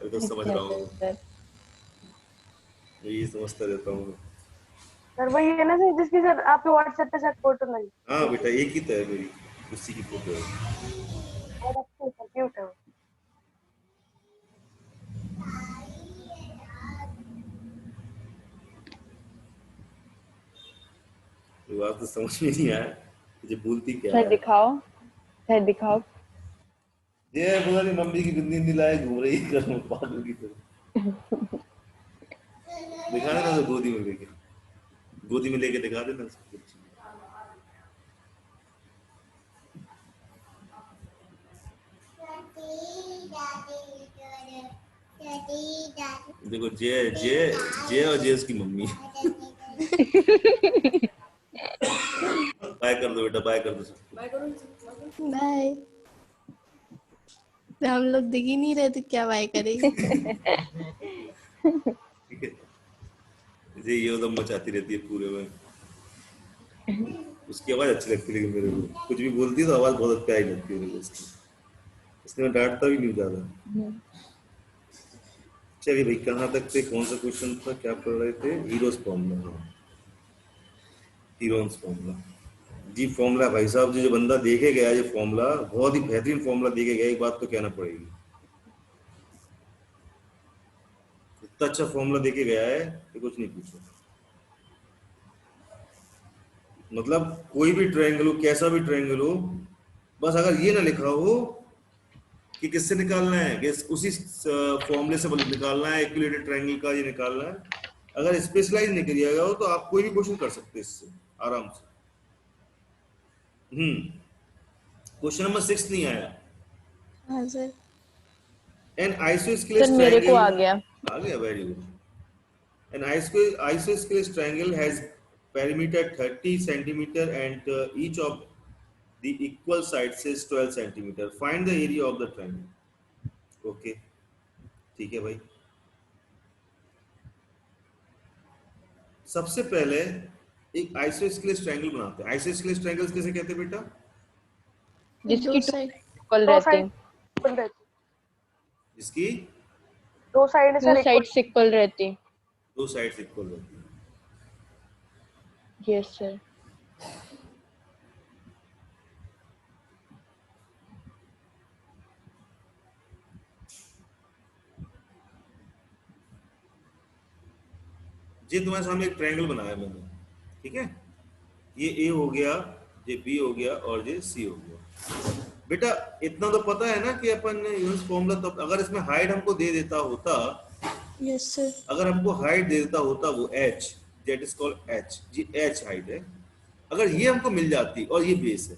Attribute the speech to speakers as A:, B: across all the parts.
A: अभी तो समझ
B: अच्छा
A: रहा हूँ,
B: सर।
A: यही समझता रहता हूँ।
C: सर वही है ना सर, जिसकी सर आपके व्हाट्सएप पे सर फोटो लगी।
A: हाँ बेटा, एक ही तो है मेरी, उसी की फोटो है।
C: और अच्छी है, क्यूट है वो।
A: ये बात तो समझ में नहीं आया, मुझे बोलती क्या
B: सर
A: है।
B: दिखाओ, सर दिखाओ।
A: ये बोला नहीं, मम्मी की बिंदी नहीं लाए, घूम रही कर पागल की तरह। दिखा देना तो गोदी में लेके, गोदी में लेके दिखा देना सब कुछ। देखो जय जय जय और जय उसकी मम्मी। बाय कर दो बेटा, बाय कर दो सबको।
D: बाय। तो हम लोग दिख ही नहीं रहे तो क्या बाय करेंगे।
A: ठीक है, ये उदम मचाती रहती है पूरे में। उसकी आवाज अच्छी लगती है, लेकिन मेरे को कुछ भी बोलती है तो आवाज बहुत प्यारी लगती है मेरे को उसकी, इसलिए मैं डांटता भी नहीं ज्यादा। चलिए भाई, कहाँ तक थे, कौन सा क्वेश्चन था, क्या पढ़ रहे थे? हीरोज फॉर्मूला, हाँ हीरोज फॉर्मूला जी। फॉर्मूला भाई साहब जी, जो बंदा देखे गया ये फॉर्मूला, बहुत ही बेहतरीन फॉर्मूला देखे गया, एक बात तो कहना पड़ेगी। इतना अच्छा फॉर्मूला देके गया है कि कुछ नहीं पूछो। मतलब कोई भी ट्रायंगल हो, कैसा भी ट्रायंगल हो, बस अगर ये ना लिखा हो कि किससे निकालना है, कि उसी फॉर्मूले से निकालना है, इक्विलेटरल ट्रायंगल का ये निकालना है, अगर स्पेशलाइज नहीं किया गया हो तो आप कोई भी क्वेश्चन कर सकते हैं इससे आराम से। क्वेश्चन नंबर 6 नहीं आया।
D: हाँ सर।
A: एन
B: सर
A: आइसोस्केलेस
B: मेरे को
A: ट्रायंगल,
B: आ गया।
A: आ गया, very good. An isosceles triangle has perimeter 30 centimeter and each of the equal sides is 12 centimeter. Find the area of the triangle. Okay, ठीक है भाई। सबसे पहले एक आइसोस्केलेस ट्रायंगल बनाते हैं। आइसोस्केलेस ट्रायंगल्स किसे कहते हैं बेटा?
B: जिसकी
D: दो
B: टू
D: साइड।
B: इक्वल
C: दो
B: रहते
C: साइड
B: हैं।
C: इक्वल रहती।
A: जिसकी
C: दो side
B: two
C: sir equal.
B: Sides equal रहती हैं।
A: दो साइड्स इक्वल होती हैं।
B: Yes sir.
A: ये तुम्हारे सामने एक ट्रायंगल बनाया मैंने, ठीक है? ये ए हो गया, ये बी हो गया और ये सी हो गया। बेटा इतना तो पता है ना कि अपन यूनिट फॉर्मूला, तो अगर इसमें हाइट हमको दे देता होता,
D: यस सर।
A: अगर हमको हाइट दे देता होता वो h, that is called h, जी h हाइट है। अगर ये हमको मिल जाती और ये बेस है,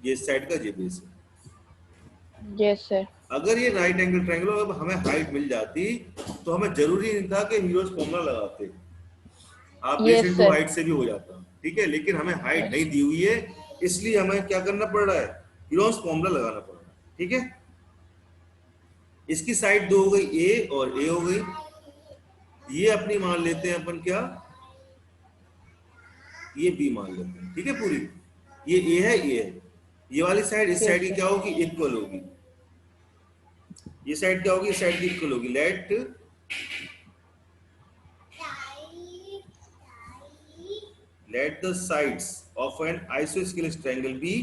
A: ये साइड का ये बेस है,
B: यस सर।
A: अगर ये राइट एंगल ट्रायंगल, अगर हमें हाइट मिल जाती तो हमें जरूरी नहीं था कि हीरोज फॉर्मूला लगाते, आप base
B: yes
A: into
B: sir.
A: Height से भी हो जाता, ठीक है? लेकिन हमें हाइट नहीं
B: यस।
A: दी हुई है, इसलिए हमें क्या करना पड़ रहा है, हीरोज फॉर्मूला लगाना पड़ रहा है, ठीक है? इसकी साइड दो हो गई, ए और ए हो गई। ये अपनी मान लेते हैं अपन क्या, ये बी मान लेते हैं, ठीक है? पूरी ये ए है, ये है, ये वाली साइड इस साइड
B: यस
A: की
B: सर।
A: क्या होगी, इक्वल होगी। ये साइड क्या होगी, इस साइड की इक्वल होगी। Let the sides of an isosceles triangle be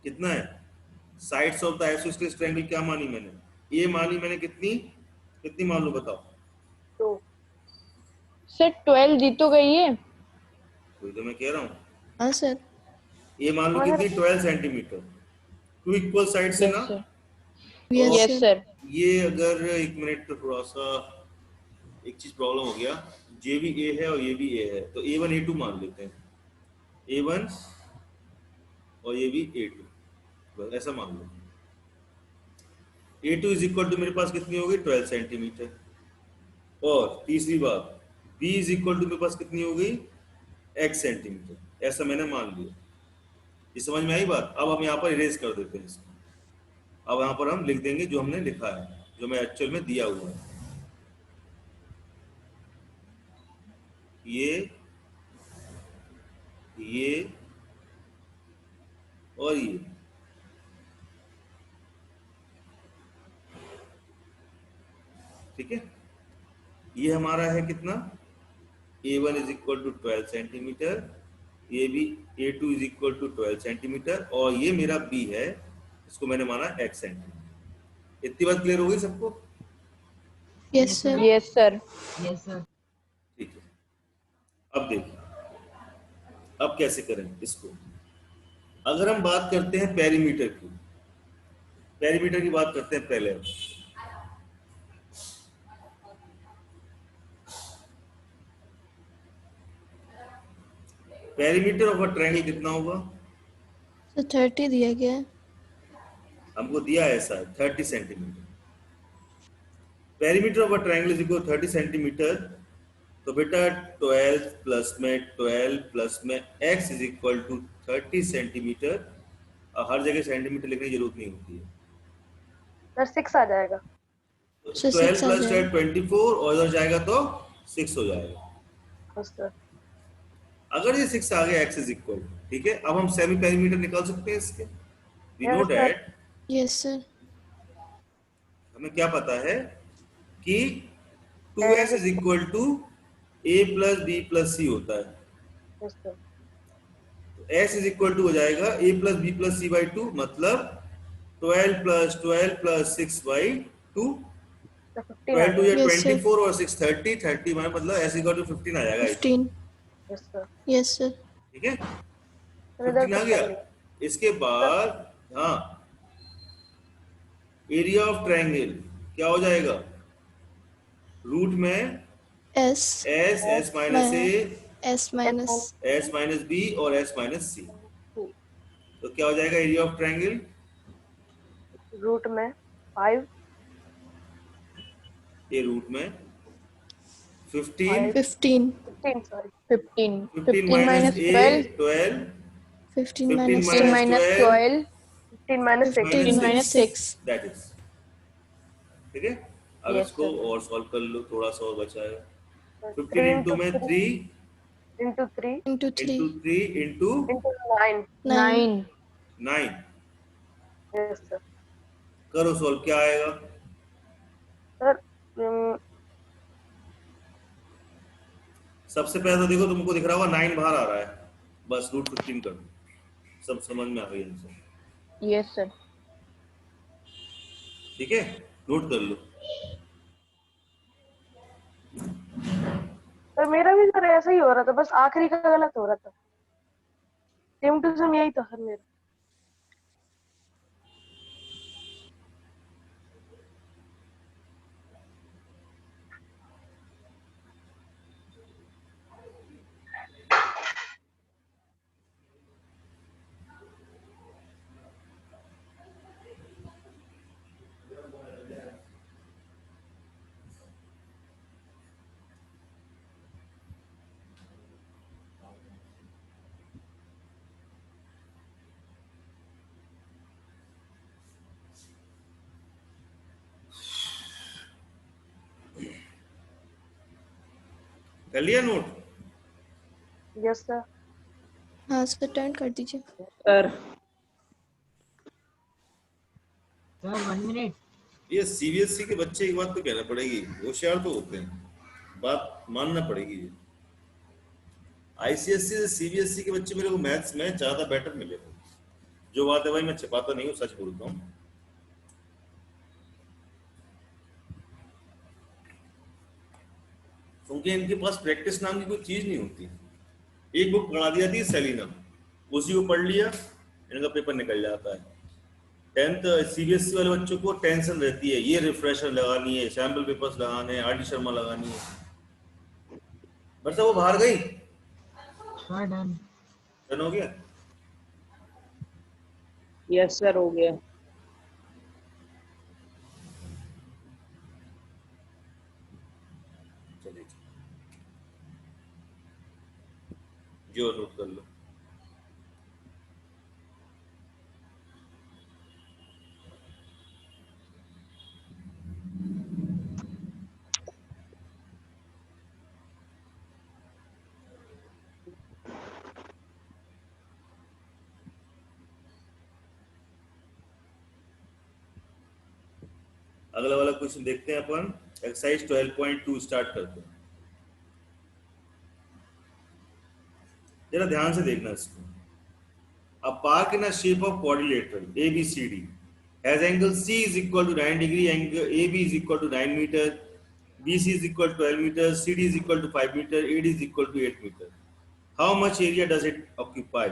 A: कितना है, sides of the isosceles triangle क्या मानी मैंने, ए मानी मैंने, कितनी कितनी मान लो बताओ?
C: तो
B: सर 12 दी तो गई है।
A: वही तो मैं कह रहा हूँ,
D: हाँ सर।
A: ए मान लो
C: हाँ
A: कितनी,
C: sir.
A: 12 centimetre, two equal side से
B: यस
A: ना।
B: सर।
D: यस
A: और
B: यस
D: सर।
B: सर।
A: ये अगर एक मिनट, तो थोड़ा सा एक चीज प्रॉब्लम हो गया, ये भी ए है और ये भी ए है, तो A1 A2 मान लेते हैं, A1 और ये भी A2, बस ऐसा मान लो। A2 इज इक्वल टू मेरे पास कितनी होगी, 12 सेंटीमीटर। और तीसरी बात, B इज इक्वल टू मेरे पास कितनी हो गई, x सेंटीमीटर, ऐसा मैंने मान लिया। ये समझ में आई बात? अब हम यहाँ पर इरेज कर देते हैं इसको। अब यहाँ पर हम लिख देंगे जो हमने लिखा है, जो मैं एक्चुअल में दिया हुआ है। ये और ये। ठीक है, ये हमारा है कितना, A1 is equal to 12 centimetre, ये भी A2 is equal to 12 centimetre, और ये मेरा B है, इसको मैंने माना x सेंटीमीटर। इतनी बात क्लियर हो गई सबको?
D: Yes sir.
B: Yes sir.
A: ठीक है, अब देखिए अब कैसे करें इसको। अगर हम बात करते हैं पेरीमीटर की, पेरीमीटर की बात करते हैं पहले। पेरीमीटर ऑफ अ ट्रायंगल कितना होगा?
D: सर 30 दिया गया है।
A: हमको दिया है ऐसा 30 centimetre. Perimeter of a triangle is equal 30 centimetre. तो बेटा 12 प्लस में 12 प्लस में x is equal to 30 centimetre. हर जगह सेंटीमीटर लिखने की जरूरत नहीं होती है।
C: सर 6 आ जाएगा।
D: सर
A: 12
D: 6 आ
A: प्लस
D: जाएगा।
A: 24 और इधर जाएगा तो 6 हो जाएगा।
C: Yes sir.
A: अगर ये 6 आ गया x इज इक्वल, ठीक है, अब हम सेमी पेरीमीटर निकाल सकते हैं इसके। We know
C: Yes, sir.
A: That,
D: yes sir.
A: हमें क्या पता है कि 2x is equal to a plus B plus C होता है।
C: Yes sir.
A: तो x इज इक्वल टू हो जाएगा a plus B plus C by 2, मतलब 12 प्लस 6 बाई 2।
C: तो 15 आ
A: 12 टू या
C: जाएगा।
D: Yes sir.
A: 24 और 6 30, 30 में मतलब s इक्वल टू 15 आ जाएगा।
D: 15।
C: Yes sir.
D: Yes sir.
A: ठीक है,
C: सर इधर
A: 15 आ
C: तक
A: गया।
C: कर लिया।
A: इसके बाद हाँ, एरिया ऑफ ट्रायंगल क्या हो जाएगा? रूट में
D: S
A: s, s minus a,
D: S minus
A: s minus b और s माइनस c। तो क्या हो जाएगा एरिया ऑफ ट्रायंगल?
C: रूट में 5
A: ये रूट में 15,
D: 15।
C: 15 sorry
B: 15
A: 15
B: 15
A: minus
B: minus
A: a
B: 12
A: 12,
D: 15
A: 15
D: minus
B: 15
A: minus
B: minus
A: 12,
B: 12
C: 15 minus 6
D: 15
A: minus
D: minus
A: 6,
D: 6।
A: that is। ठीक है, अब
B: Yes,
A: इसको
B: sir.
A: और सॉल्व कर लो, थोड़ा सा और बचा है। 15
C: 3
A: इंटू
C: into
A: में
C: 3
A: 3
C: into 3
D: into 3
A: into 3 into
C: into 9।
D: 9।
B: 9
A: 9।
C: Yes sir.
A: करो सॉल्व, क्या आएगा?
C: सर
A: सबसे पहले तो देखो, तुमको दिख रहा होगा 9 बाहर आ रहा है, बस रूट 15 कर दो, सब समझ में आ गई आंसर।
B: yes sir
A: ठीक है, नोट कर लो।
C: सर मेरा भी सर ऐसा ही हो रहा था, बस आखिरी का गलत हो रहा था। सेम टू सेम यही था सर मेरा।
A: कर लिया नोट?
C: Yes sir.
D: हाँ सर टर्न कर दीजिए।
B: sir
E: sir 1 minute.
A: ये सीबीएसई के बच्चे एक बात तो कहना पड़ेगी, होशियार तो होते हैं, बात मानना पड़ेगी। आईसीएसई से सीबीएसई के बच्चे मेरे को मैथ्स में ज्यादा बेटर मिले। जो बात है भाई, मैं छिपाता नहीं हूँ, सच बोलता हूँ। क्योंकि इनके पास प्रैक्टिस नाम की कोई चीज नहीं होती। एक बुक पढ़ा दी जाती है सेलिना, उसी को पढ़ लिया, इनका पेपर निकल जाता है। 10th सीबीएसई वाले बच्चों को टेंशन रहती है, ये रिफ्रेशर लगानी है, सैम्पल पेपर्स लगाने हैं, आरडी शर्मा लगानी है। बस वो बाहर गई,
E: हाँ डन।
A: डन हो गया।
B: yes sir हो गया
A: चलिए जो नोट कर लो। अगला वाला क्वेश्चन देखते हैं अपन। एक्सरसाइज 12.2 स्टार्ट करते हैं। जरा ध्यान से देखना इसको। A park in a shape of quadrilateral ABCD has angle C is equal to 9 degree, angle AB is equal to 9 meter, BC is equal to 12 meter, CD is equal to 5 meter, AD is equal to 8 meter. How much area does it occupy?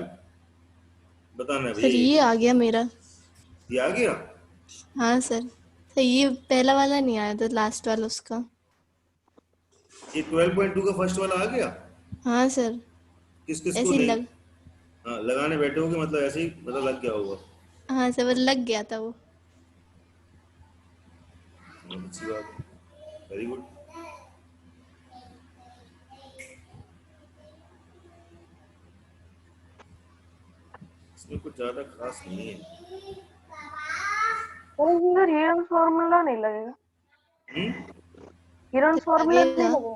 A: बताना
D: sir
A: भैया।
D: ये आ गया मेरा।
A: ये आ गया?
D: हाँ sir. Sir ये पहला वाला नहीं आया था, लास्ट वाला उसका।
A: ये 12.2 का फर्स्ट वाला आ गया?
D: हाँ सर।
A: किस किस को
D: ऐसे ही
A: नहीं?
D: लग
A: हाँ, लगाने बैठे होगे मतलब ऐसे ही मतलब लग गया होगा।
D: हाँ सर, वो लग गया था वो।
A: अच्छी बात है, वेरी गुड। इसमें कुछ ज्यादा खास नहीं है।
C: सर हिरन फॉर्मूला नहीं लगेगा? हिरन
D: सर
C: फॉर्मूला नहीं
D: लगेगा।
C: लगेगा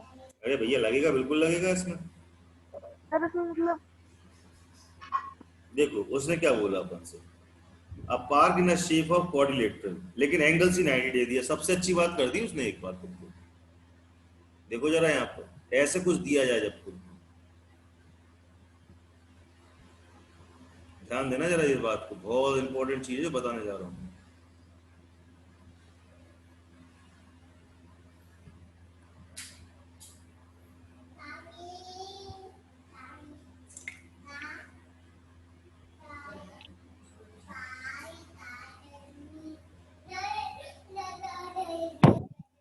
A: अरे भैया लगेगा, बिल्कुल लगेगा इसमें।
C: सर? इसमें मतलब
A: देखो उसने क्या बोला अपन से, a park in a shape of quadrilateral, लेकिन एंगल सी 90 दे दिया। सबसे अच्छी बात कर दी उसने एक बात तुमको। देखो जरा यहाँ पर ऐसे कुछ दिया जाए जब तुम ध्यान देना जरा इस बात को, बहुत इंपॉर्टेंट चीज है जो बताने जा रहा हूँ।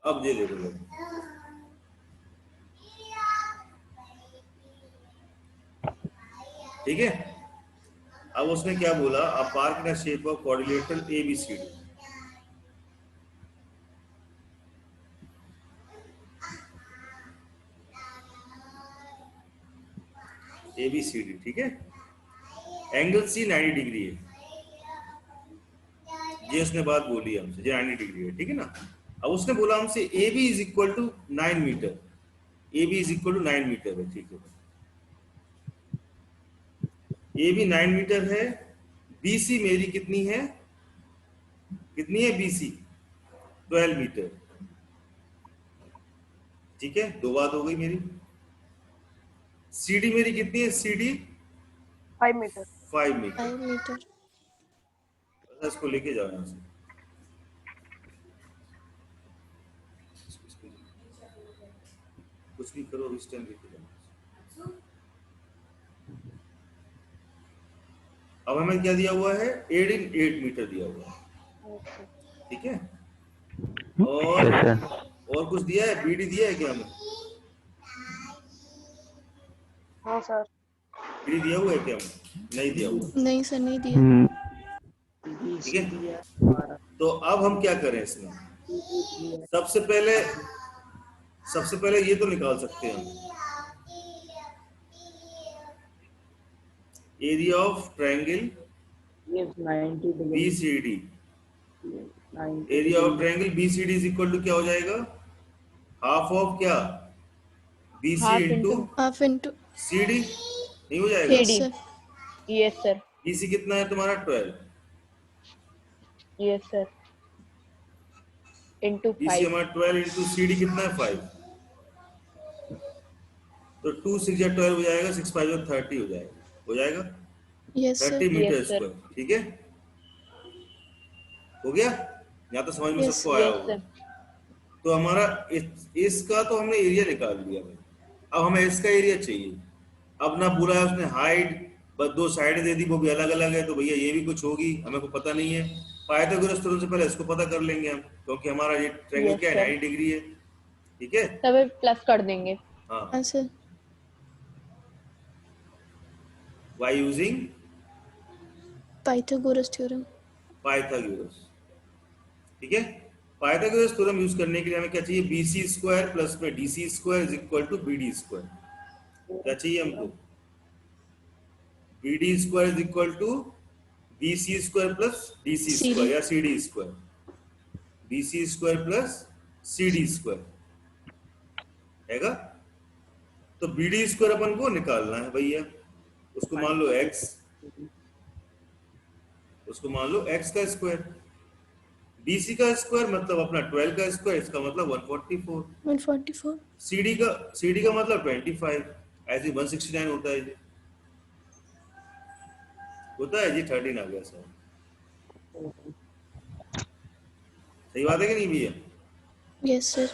A: अब ये देखो ठीक है। अब उसने क्या बोला, a park in a shape of quadrilateral ABCD। ABCD ठीक है। एंगल C 90 डिग्री है, ये उसने बात बोली हमसे, जो 90 डिग्री है, ठीक है ना। अब उसने बोला हमसे AB is equal to 9 metre, AB is equal to 9 metre है, ठीक है। AB 9 मीटर है, BC मेरी कितनी है, कितनी है BC? 12 मीटर, ठीक है। दो बात हो गई मेरी। CD मेरी कितनी है, CD
C: 5 मीटर।
A: 5 मीटर।
D: 5 मीटर।
A: इसको लेके जाओ यहाँ से। कुछ भी करो, इस टाइम लेके जाओ। अब हमें क्या दिया हुआ है, 8 मीटर दिया हुआ है, ठीक है। और कुछ दिया है, BD दिया है क्या हमें?
C: हाँ सर।
A: BD दिया हुआ है क्या हमें? नहीं दिया हुआ,
D: नहीं सर, नहीं दिया।
A: ठीक है। तो अब हम क्या करें इसमें, सबसे पहले ये तो निकाल सकते हैं हम, area of triangle BCD। Area of triangle BCD is equal to क्या हो जाएगा, हाफ ऑफ क्या, BC
B: half
A: into
D: half into
A: CD, नहीं हो जाएगा?
B: CD।
D: Sir.
B: Yes sir.
A: BC कितना है तुम्हारा, 12,
B: यस सर। Into
A: BC
B: 5।
A: हमारा 12 इंटू CD कितना है, 5। तो 2 6 या 12 हो जाएगा, 6 5 या 30 हो जाएगा, हो जाएगा
D: yes
A: 30
D: sir.
A: Metre
B: Yes, sir.
A: Square, ठीक है। हो गया, यहाँ तो समझ में
D: Yes,
A: सबको आया
B: यस
A: होगा।
B: सर।
A: तो हमारा इसका तो हमने एरिया निकाल लिया भाई। अब हमें इसका एरिया चाहिए। अब ना पूरा है उसने हाइट, बस 2 साइड दे दी, वो भी अलग अलग है, तो भैया ये भी कुछ होगी, हमें को पता नहीं है। पाइथागोरस थ्योरम से पहले इसको पता कर लेंगे हम, क्योंकि हमारा ये ट्रायंगल
B: Yes,
A: क्या है,
B: sir.
A: 90 डिग्री है, ठीक है।
B: तब प्लस कर देंगे।
A: हाँ,
D: हाँ sir.
A: By using
D: Pythagoras theorem.
A: Pythagoras, ठीक है। पाइथागोरस थ्योरम यूज करने के लिए हमें क्या चाहिए, BC स्क्वायर प्लस में DC square is equal to BD square. क्या चाहिए हमको, BD square is equal to BC square plus DC
D: CD।
A: Square या CD square, BC square plus CD square हैगा। तो BD स्क्वायर अपन को निकालना है भैया, उसको मान लो x, उसको मान लो x का स्क्वायर, BC का स्क्वायर मतलब अपना 12 का स्क्वायर, इसका मतलब 144।
D: 144।
A: CD का मतलब 25, ऐसे 169 होता है जी। होता है जी, 13 आ गया सर। सही बात है कि नहीं भैया?
D: Yes sir.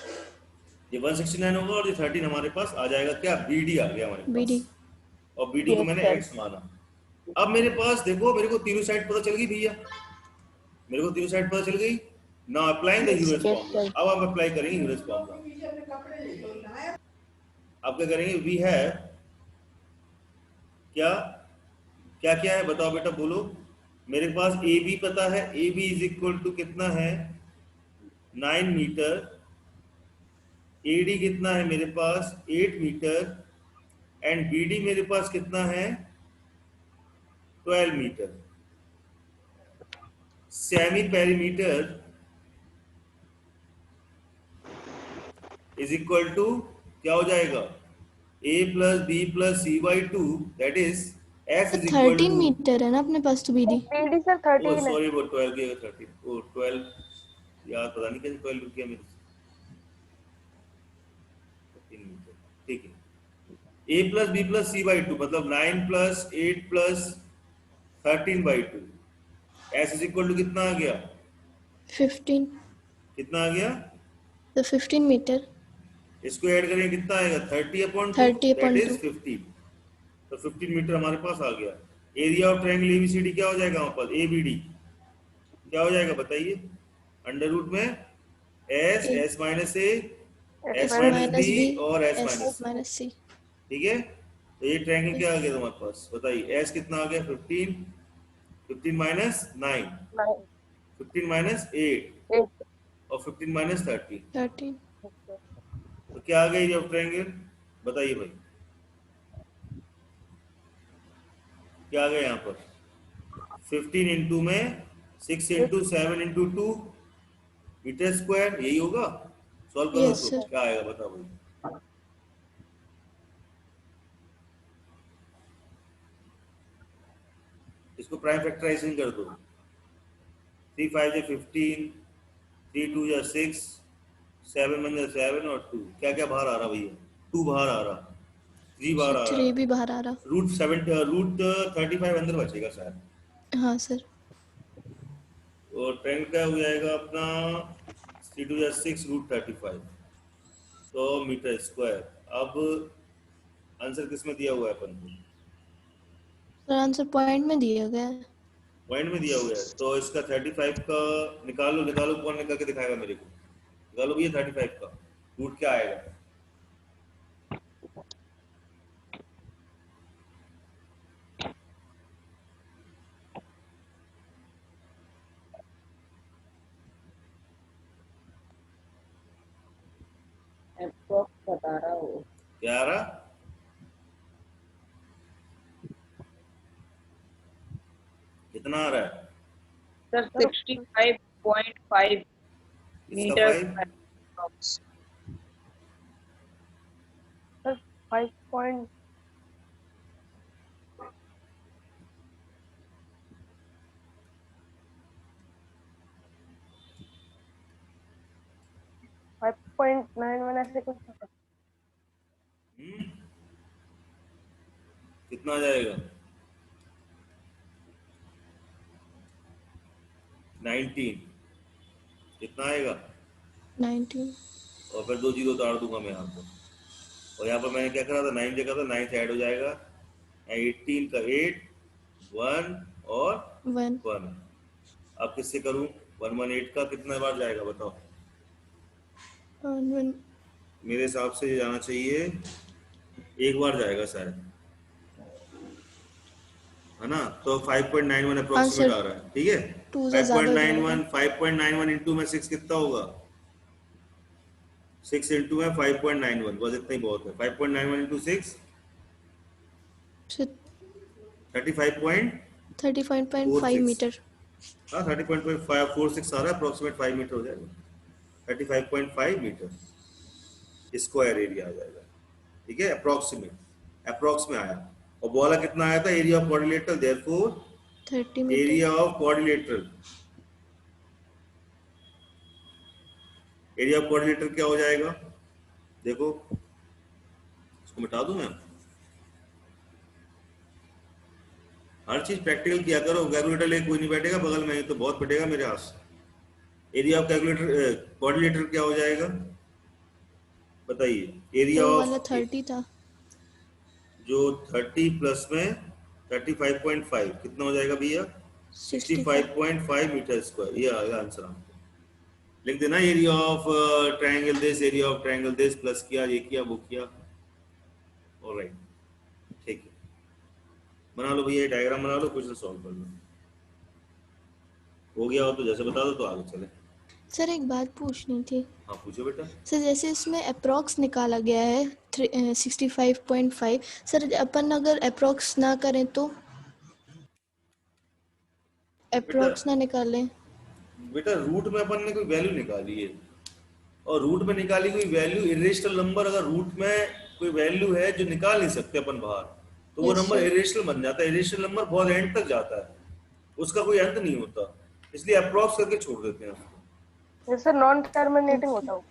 A: ये 169 होगा और ये 13 हमारे पास आ जाएगा, क्या BD आ गया हमारे पास।
D: BD।
A: और BD को
B: Yes,
A: मैंने
B: sir.
A: X माना। अब मेरे पास देखो, मेरे को तीनों साइड पता चल गई भैया, मेरे को तीनों साइड पता चल गई। Now applying the Euler's
B: Yes,
A: formula.
B: sir.
A: अब आप अप्लाई करेंगे यूलर्स फॉर्मूला। आप क्या करेंगे, वी है क्या, क्या क्या है बताओ बेटा, बोलो। मेरे पास ए बी पता है, A B is equal to कितना है 9 मीटर, ए डी कितना है मेरे पास 8 मीटर, एंड बी डी मेरे पास कितना है 12 metre. Semi perimeter is equal to क्या हो जाएगा, a plus B plus C by two, that is f
D: sir
A: is equal
D: 13
A: two,
D: metre है ना अपने पास तो BD।
C: BD सर
A: ओ
C: 13 है।
A: सॉरी वो 12 की 13, ओ 12 यार पता नहीं कैसे 12 रुक गया मेरे से। 13 मीटर, ठीक है। a plus B plus C by two मतलब 9 plus 8 plus 13 by two, s is equal to कितना आ गया,
D: 15।
A: कितना आ गया,
D: तो 15 मीटर।
A: इसको ऐड करेंगे कितना आएगा 30/2,
D: 30
A: दैट
D: upon
A: इज
D: 2।
A: 15। तो 15 मीटर हमारे पास आ गया। एरिया ऑफ ट्रायंगल एबीसीडी क्या हो जाएगा हमारे पास, एबीडी क्या हो जाएगा बताइए, अंडर रूट में S,
D: A
A: S minus A, S
C: S
A: minus
D: minus
A: B
D: B
A: और S
D: S
A: minus C.
D: Minus C।
A: ठीक है, तो ये ट्रायंगल क्या आ गया तुम्हारे पास बताइए, एस कितना आ गया 15, 15 माइनस 9,
C: 9
A: 15 माइनस 8
C: 8
A: और 15 माइनस 30,
D: 13।
A: तो क्या आ गया एरिया ऑफ ट्रायंगल बताइए भाई, क्या आ गया यहाँ पर 15 इंटू में 6 इंटू 7 इंटू 2 मीटर स्क्वायर, यही होगा। सॉल्व करो
D: यस
A: इसको,
D: सर।
A: क्या आएगा बताओ भाई। इसको प्राइम फैक्टराइजेशन कर दो, 3 5 जा 15, 3 2 जा 6, 7 1 जा 7 और 2 क्या क्या बाहर आ रहा भैया, 2 बाहर आ रहा, 3 बाहर आ
D: 3
A: रहा,
D: भी बाहर आ रहा।
A: रूट 35 अंदर बचेगा शायद।
D: हाँ सर।
A: और ट्रेंड क्या हो जाएगा अपना 3 2 जा 6 रूट 35 तो मीटर स्क्वायर। अब आंसर किसमें दिया हुआ है अपन को,
D: सर आंसर पॉइंट में दिया गया है।
A: पॉइंट में दिया हुआ है, तो इसका 35 का निकालो, निकालो कौन निकाल के दिखाएगा मेरे को, निकालो भैया 35 का रूट क्या आएगा,
F: बता रहा हूँ
A: क्या आ रहा, कितना आ रहा है
F: सर 65.5
A: इसका
F: मीटर
A: 5,
C: सर 5 पॉइंट 5.91 ऐसे कुछ होगा।
A: कितना आ जाएगा 19, कितना आएगा
D: 19।
A: और फिर 2 जीरो उतार दूंगा मैं यहाँ पर, और यहाँ पर मैंने क्या करा था 9 जगह था 9 से ऐड हो जाएगा 18 का 8 1 और
D: 1।
A: 1। अब किससे करूं 118 का कितना बार जाएगा बताओ,
D: 1
A: मेरे हिसाब से ये जाना चाहिए एक बार जाएगा शायद, है ना। तो 5.91 अप्रोक्सीमेट
D: आंसर
A: आ रहा है, ठीक है।
D: 2 से ज्यादा हो जाएगा।
A: 5.91 इंटू में 6 कितना होगा, 6 इंटू में 5.91 बस इतना ही बहुत है। 5.91 इंटू 6 35.46,
D: 35.5 मीटर।
A: हाँ 30.46 आ रहा है, अप्रोक्सीमेट 5 मीटर हो जाएगा, 35.5 मीटर स्क्वायर एरिया आ जाएगा, ठीक है। अप्रोक्स में आया, और बोला कितना आया था area of quadrilateral, therefore
D: 30 metre.
A: Area of quadrilateral area of quadrilateral क्या हो जाएगा? देखो, इसको मिटा दूं मैं। हर चीज प्रैक्टिकल किया करो। कैलकुलेटर लेके कोई नहीं बैठेगा बगल में, ही तो बहुत बैठेगा मेरे आस। एरिया ऑफ कैलकुलेटर क्वाड्रिलेटर क्या हो जाएगा बताइए? एरिया
D: वो वाला
A: ऑफ
D: 30 था।
A: जो 30 प्लस में 35.5 कितना हो जाएगा भैया?
D: 65।
A: 65.5 मीटर स्क्वायर। ये आएगा आंसर हमको। लिख देना area of triangle this, area of triangle this, plus किया, ये किया, वो किया। ऑलराइट, ठीक है, बना लो भैया, डायग्राम बना लो, क्वेश्चन सॉल्व कर लो। हो गया हो तो जैसे बता दो तो आगे चले।
D: सर एक बात पूछनी थी।
A: हाँ पूछो बेटा।
D: सर जैसे इसमें अप्रोक्स निकाला गया है 65.5, सर अपन अगर अप्रोक्स ना करें तो, अप्रोक्स ना निकालें?
A: बेटा रूट में अपन ने कोई वैल्यू निकाली है, और रूट में निकाली कोई वैल्यू इरेशनल नंबर, अगर रूट में कोई वैल्यू है जो निकाल नहीं सकते अपन बाहर, तो वो
D: Yes,
A: नंबर
D: sir.
A: इरेशनल बन जाता है। इरेशनल नंबर बहुत एंड तक जाता है, उसका कोई अंत नहीं होता, इसलिए अप्रोक्स करके छोड़ देते हैं उसको।
C: जैसे नॉन टर्मिनेटिंग होता हो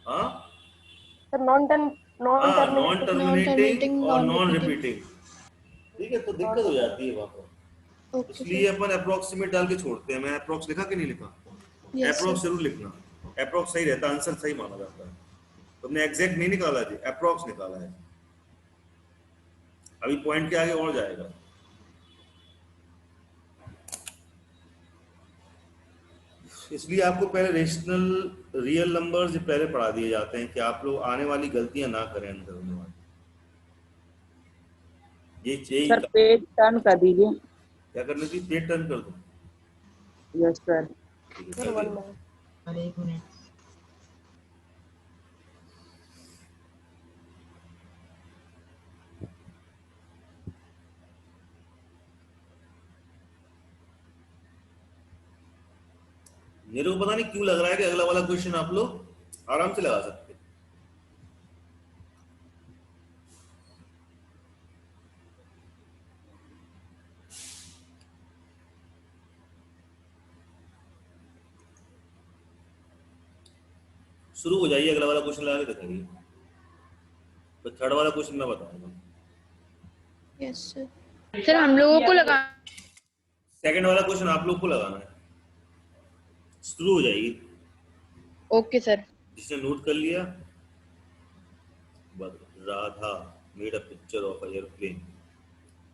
A: हाँ
C: सर, नॉन
A: हाँ, non
C: terminating.
D: Non terminating,
A: terminating और
D: नॉन
A: नॉन
D: रिपीटिंग।
A: रिपीटिंग, ठीक है, तो दिक्कत
C: नॉन
A: हो जाती है वहां पर।
D: ओके
A: इसलिए
D: सर।
A: अपन अप्रोक्सीमेट डाल के छोड़ते हैं। मैं अप्रोक्स लिखा कि नहीं लिखा?
D: Yes
A: approx
D: sir.
A: जरूर लिखना, अप्रोक्स सही रहता है, आंसर सही माना जाता है। तुमने एग्जैक्ट नहीं निकाला जी, अप्रोक्स निकाला है। अभी पॉइंट के आगे और जाएगा। इसलिए आपको पहले रेशनल रियल नंबर्स पहले पढ़ा दिए जाते हैं कि आप लोग आने वाली गलतियां ना करें अंदर होने वाली। ये चाहिए।
F: सर पेज टर्न कर दीजिए।
A: क्या करना चाहिए? पेज टर्न कर दो।
F: Yes sir.
A: ठीक है,
C: सर
A: कर
C: 1
A: दिया।
C: मिनट।
E: Sir 1 minute.
A: मेरे को पता नहीं क्यों लग रहा है कि अगला वाला क्वेश्चन आप लोग आराम से लगा सकते हैं। शुरू हो जाइए, अगला वाला क्वेश्चन लगा के दिखाइए। तो थर्ड वाला क्वेश्चन मैं बताऊंगा।
D: Yes sir.
B: सर हम लोगों को लगा।
A: सेकंड वाला क्वेश्चन आप लोग को लगाना है। शुरू हो जाइए।
B: Okay sir.
A: जिसने नोट कर लिया, Radha made a picture of an airplane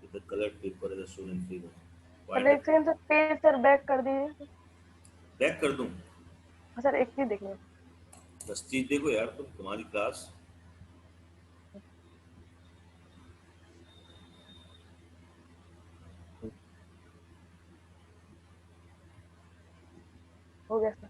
A: with the coloured paper as shown in figure.
C: Sir एक second sir, page sir back कर दीजिए।
A: बैक कर दूं?
C: हाँ सर, एक चीज देखना।
A: बस चीज देखो यार, तुम्हारी क्लास।
C: हो गया सर।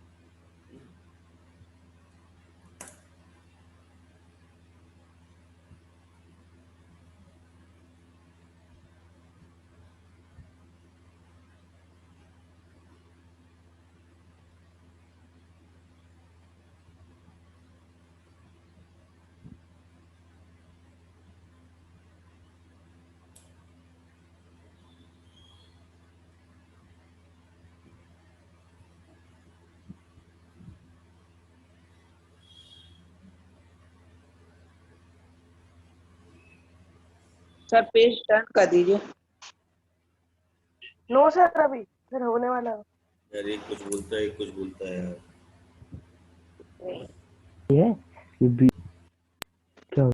F: सर पेज टर्न कर दीजिए।
C: नो सर, अभी सर होने वाला है।
A: यार एक कुछ बोलता है, एक कुछ बोलता है यार।
G: है ये भी क्या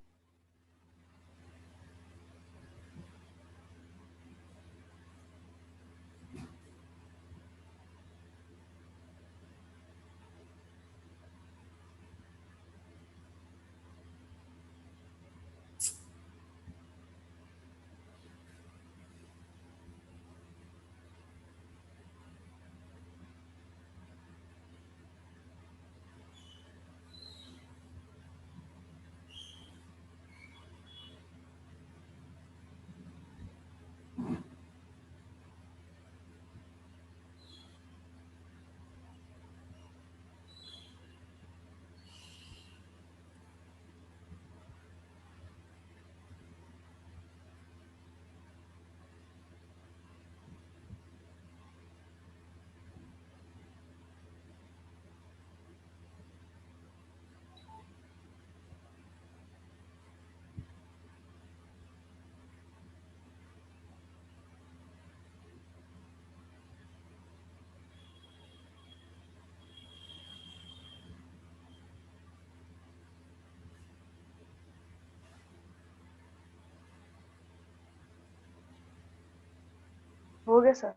C: हो गया सर।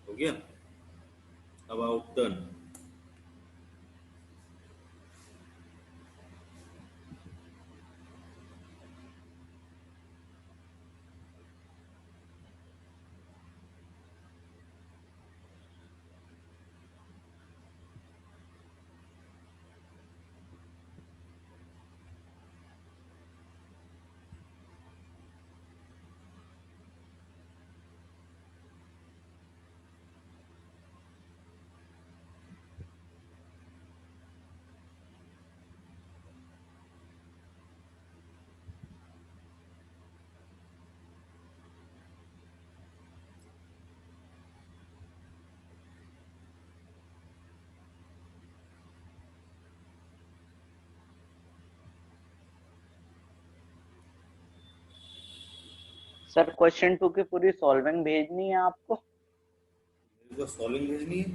A: हो गया। अब आउट टर्न।
H: सर क्वेश्चन 2 की पूरी सॉल्विंग भेजनी है आपको?
A: मेरे को सॉल्विंग भेजनी है।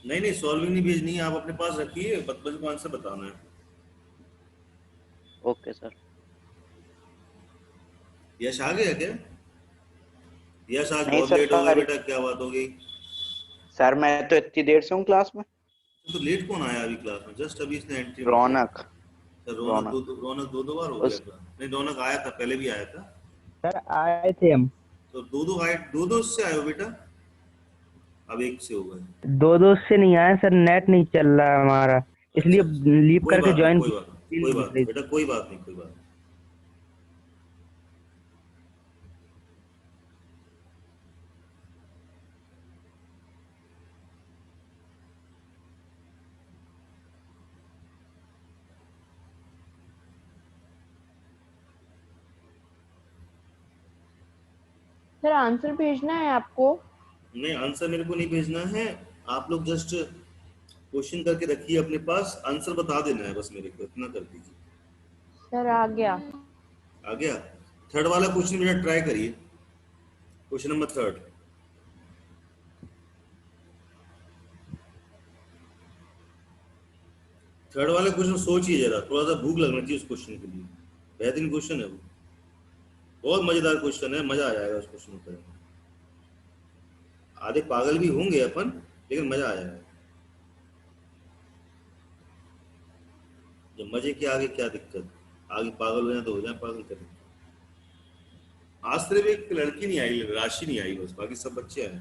A: नहीं नहीं, सॉल्विंग नहीं भेजनी है, आप अपने पास रखिए, बस को आंसर बताना है।
H: Okay sir.
A: यश आ गया क्या? यश आज
H: नहीं
A: बहुत
H: सर,
A: लेट हो गया बेटा, क्या बात हो गई?
H: सर मैं तो इतनी देर से हूँ क्लास में।
A: तो लेट कौन आया अभी क्लास में? जस्ट अभी इसने एंट्री मारी।
H: रौनक।
A: सर रौनक दो बार हो गया
H: उस
A: था। नहीं, रौनक आया था, पहले भी आया था।
G: सर आए थे हम।
A: तो दो से आए हो बेटा? अब एक से हो गए।
G: दो से नहीं आए सर, नेट नहीं चल रहा है हमारा,
A: अच्छा
G: इसलिए
A: अच्छा,
G: लीव
A: कोई
G: करके
A: बात नहीं,
G: ज्वाइन
A: कोई बात नहीं, कोई
G: दिख
A: बात
G: रही
A: नहीं
G: थी।
A: बेटा, कोई बात नहीं, कोई बात नहीं।
B: सर आंसर भेजना है आपको।
A: नहीं, आंसर मेरे को नहीं भेजना है। आप लोग जस्ट क्वेश्चन करके रखिए अपने पास, आंसर बता देना है बस, मेरे को इतना कर दीजिए।
B: सर आ गया।
A: आ गया। थर्ड वाला क्वेश्चन बेटा ट्राई करिए, क्वेश्चन नंबर थर्ड। थर्ड वाले क्वेश्चन सोचिए जरा, थोड़ा सा भूख लगना चाहिए उस क्वेश्चन के लिए। बेहतरीन क्वेश्चन है वो, बहुत मजेदार क्वेश्चन है, मजा आ जाएगा उस क्वेश्चन को करने में। आधे पागल भी होंगे अपन, लेकिन मजा आ जाएगा। जब मजे के आगे क्या दिक्कत, आगे पागल हो जाए तो हो जाए पागल करें। आज सिर्फ एक लड़की नहीं आई, राशि नहीं आई, बस बाकी सब बच्चे आए।